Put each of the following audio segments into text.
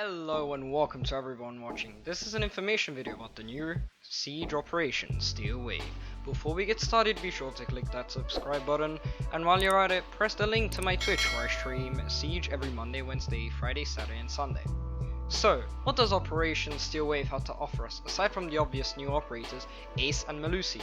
Hello and welcome to everyone watching. This is an information video about the new siege operation Steel Wave. Before we get started, be sure to click that subscribe button, and while you're at it, press the link to my Twitch where I stream Siege every Monday, Wednesday, Friday, Saturday and Sunday. So, what does Operation Steel Wave have to offer us, aside from the obvious new operators, Ace and Malusi?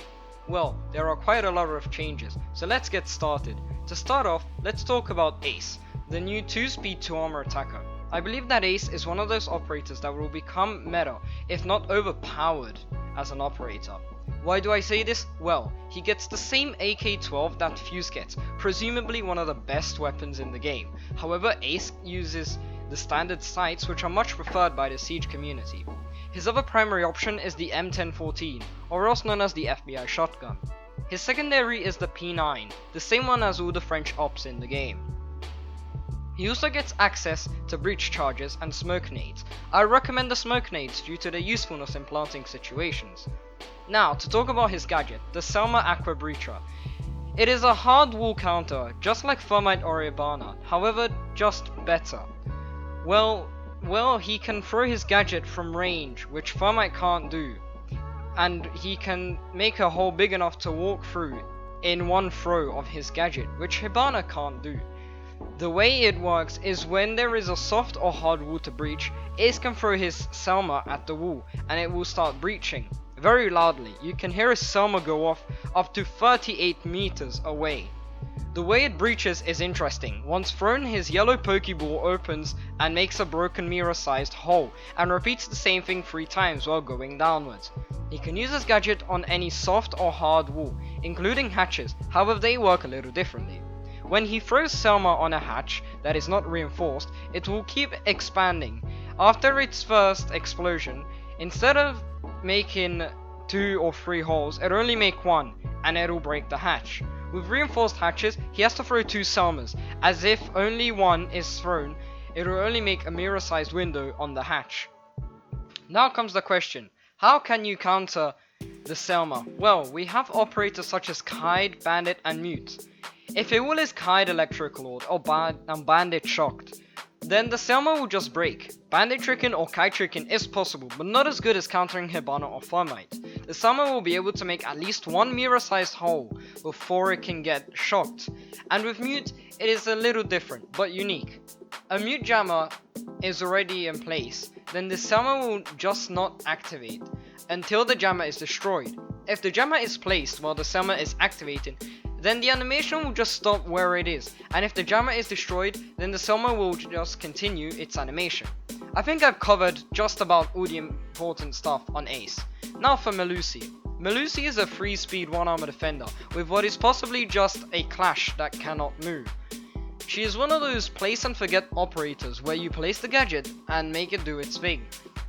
Well, there are quite a lot of changes, so let's get started. To start off, let's talk about Ace, the new 2-speed 2-armor attacker. I believe that Ace is one of those operators that will become meta, if not overpowered, as an operator. Why do I say this? Well, he gets the same AK-12 that Fuse gets, presumably one of the best weapons in the game. However, Ace uses the standard sights, which are much preferred by the Siege community. His other primary option is the M1014, or else known as the FBI shotgun. His secondary is the P9, the same one as all the French ops in the game. He also gets access to breach charges and smoke nades. I recommend the smoke nades due to their usefulness in planting situations. Now, to talk about his gadget, the Selma Aqua Breacher. It is a hard wall counter, just like Thermite or Hibana, however, just better. Well, he can throw his gadget from range, which Thermite can't do. And he can make a hole big enough to walk through in one throw of his gadget, which Hibana can't do. The way it works is when there is a soft or hard wall to breach, Ace can throw his Selma at the wall and it will start breaching very loudly. You can hear his Selma go off up to 38 meters away. The way it breaches is interesting. Once thrown, his yellow Pokeball opens and makes a broken mirror sized hole and repeats the same thing 3 times while going downwards. He can use his gadget on any soft or hard wall, including hatches, however they work a little differently. When he throws Selma on a hatch that is not reinforced, it will keep expanding. After its first explosion, instead of making 2 or 3 holes, it'll only make 1, and it'll break the hatch. With reinforced hatches, he has to throw 2 Selmas, as if only one is thrown, it'll only make a mirror-sized window on the hatch. Now comes the question, how can you counter the Selma? Well, we have operators such as Kide, Bandit and Mute. If a wall is Kide Electric Lord or Bandit Shocked, then the Selma will just break. Bandit Tricking or Kite Tricking is possible, but not as good as countering Hibana or Thermite. The Selma will be able to make at least 1 mirror-sized hole before it can get shocked. And with Mute, it is a little different, but unique. A Mute Jammer is already in place, then the Selma will just not activate until the Jammer is destroyed. If the Jammer is placed while the Selma is activated, then the animation will just stop where it is, and if the Jammer is destroyed, then the Selma will just continue its animation. I think I've covered just about all the important stuff on Ace. Now for Malusi. Malusi is a 3-speed 1-armor defender, with what is possibly just a clash that cannot move. She is one of those place and forget operators where you place the gadget and make it do its thing.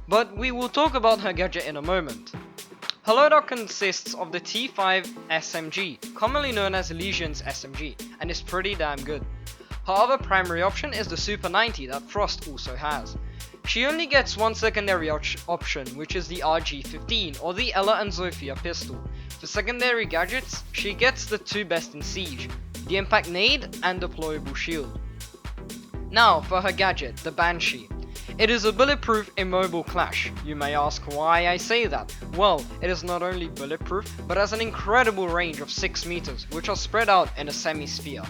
But we will talk about her gadget in a moment. Her loadout consists of the T5 SMG, commonly known as Legion's SMG, and is pretty damn good. Her other primary option is the Super 90 that Frost also has. She only gets one secondary option, which is the RG15 or the Ella and Zofia pistol. For secondary gadgets, she gets the 2 best in Siege, the Impact Nade and Deployable Shield. Now for her gadget, the Banshee. It is a bulletproof immobile clash. You may ask why I say that. Well, it is not only bulletproof, but has an incredible range of 6 meters, which are spread out in a semi-sphere.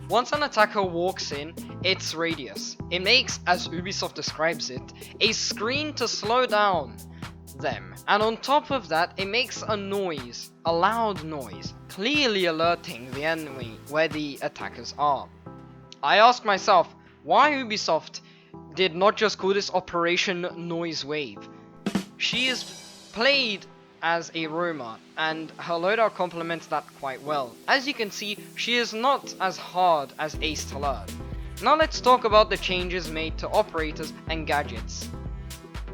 Once an attacker walks in its radius, it makes, as Ubisoft describes it, a screen to slow down them. And on top of that, it makes a noise, a loud noise, clearly alerting the enemy where the attackers are. I ask myself, why Ubisoft did not just call this Operation Noise Wave. She is played as a roamer, and her loadout complements that quite well. As you can see, she is not as hard as Ace to learn. Now let's talk about the changes made to operators and gadgets.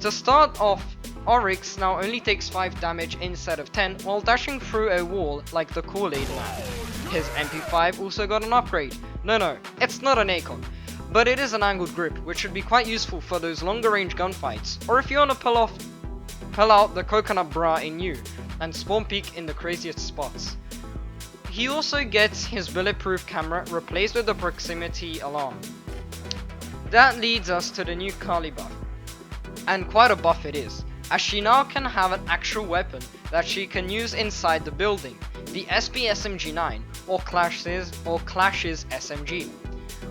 To start off, Oryx now only takes 5 damage instead of 10 while dashing through a wall like the Kool-Aid Man. His MP5 also got an upgrade. No, it's not an ACOG. But it is an angled grip, which should be quite useful for those longer range gunfights, or if you want to pull out the coconut bra in you, and spawn peek in the craziest spots. He also gets his bulletproof camera replaced with the proximity alarm. That leads us to the new Kali buff. and quite a buff it is, as she now can have an actual weapon that she can use inside the building, the SP SMG9 or Clash's SMG.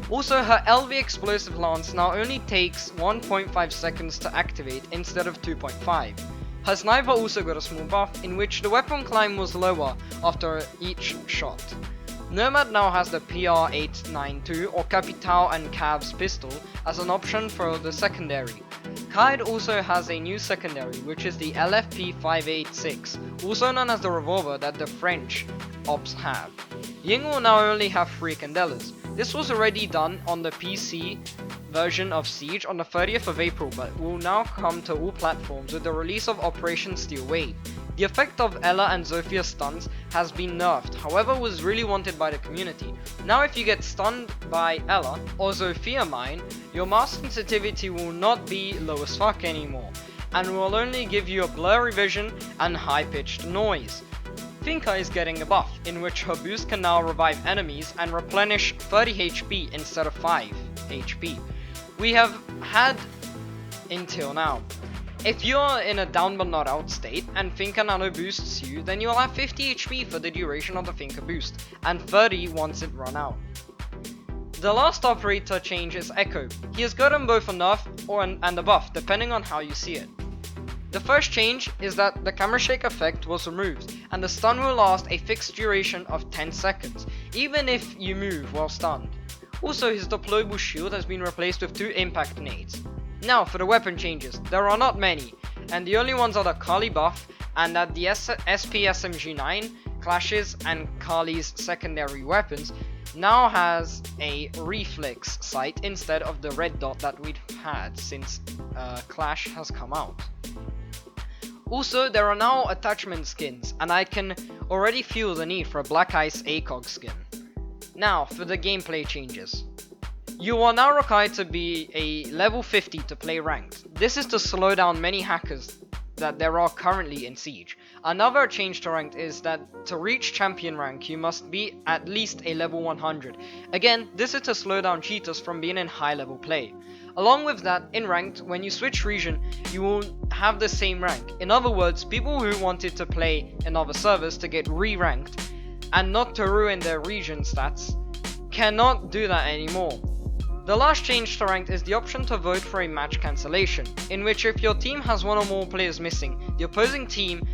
Also, her LV explosive lance now only takes 1.5 seconds to activate instead of 2.5. Her sniper also got a small buff in which the weapon climb was lower after each shot. Nomad now has the PR892 or Capital and Cav's pistol as an option for the secondary. Kaid also has a new secondary, which is the LFP586, also known as the revolver that the French ops have. Ying will now only have 3 candelas. This was already done on the PC version of Siege on the 30th of April, but will now come to all platforms with the release of Operation Steel Wave. The effect of Ella and Zophia's stuns has been nerfed, however was really wanted by the community. Now if you get stunned by Ella or Zophia mine, your mouse sensitivity will not be low as fuck anymore, and will only give you a blurry vision and high-pitched noise. Finka is getting a buff, in which her boost can now revive enemies and replenish 30 HP instead of 5 HP. We have had until now. If you are in a down but not out state and Finka nano boosts you, then you will have 50 HP for the duration of the Finka boost, and 30 once it run out. The last operator change is Echo. He has gotten both a nerf and a buff, depending on how you see it. The first change is that the camera shake effect was removed, and the stun will last a fixed duration of 10 seconds, even if you move while stunned. Also, his deployable shield has been replaced with 2 impact nades. Now for the weapon changes, there are not many, and the only ones are the Kali buff, and that the SP SMG9, Clash's and Kali's secondary weapons now has a reflex sight instead of the red dot that we'd had since Clash has come out. Also, there are now attachment skins, and I can already feel the need for a Black Ice ACOG skin. Now for the gameplay changes. You are now required to be a level 50 to play ranked. This is to slow down many hackers that there are currently in Siege. Another change to ranked is that to reach champion rank you must be at least a level 100. Again, this is to slow down cheaters from being in high level play. Along with that, in ranked, when you switch region, you will have the same rank. In other words, people who wanted to play in other servers to get re-ranked and not to ruin their region stats cannot do that anymore. The last change to ranked is the option to vote for a match cancellation, in which if your team has 1 or more players missing, the opposing team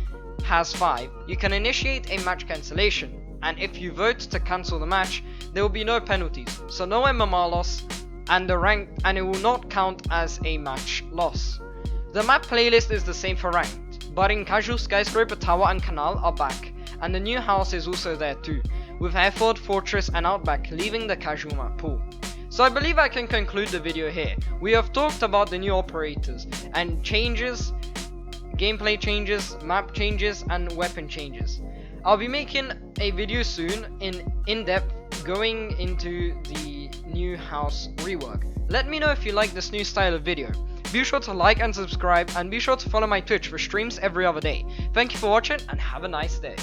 has 5, you can initiate a match cancellation, and if you vote to cancel the match, there will be no penalties, so no MMR loss, and it will not count as a match loss. The map playlist is the same for ranked, but in casual, Skyscraper, Tower and Canal are back, and the new house is also there too, with Hereford, Fortress and Outback leaving the casual map pool. So I believe I can conclude the video here. We have talked about the new operators and changes, gameplay changes, map changes and weapon changes. I'll be making a video soon in depth going into the new house rework. Let me know if you like this new style of video. Be sure to like and subscribe, and be sure to follow my Twitch for streams every other day. Thank you for watching and have a nice day.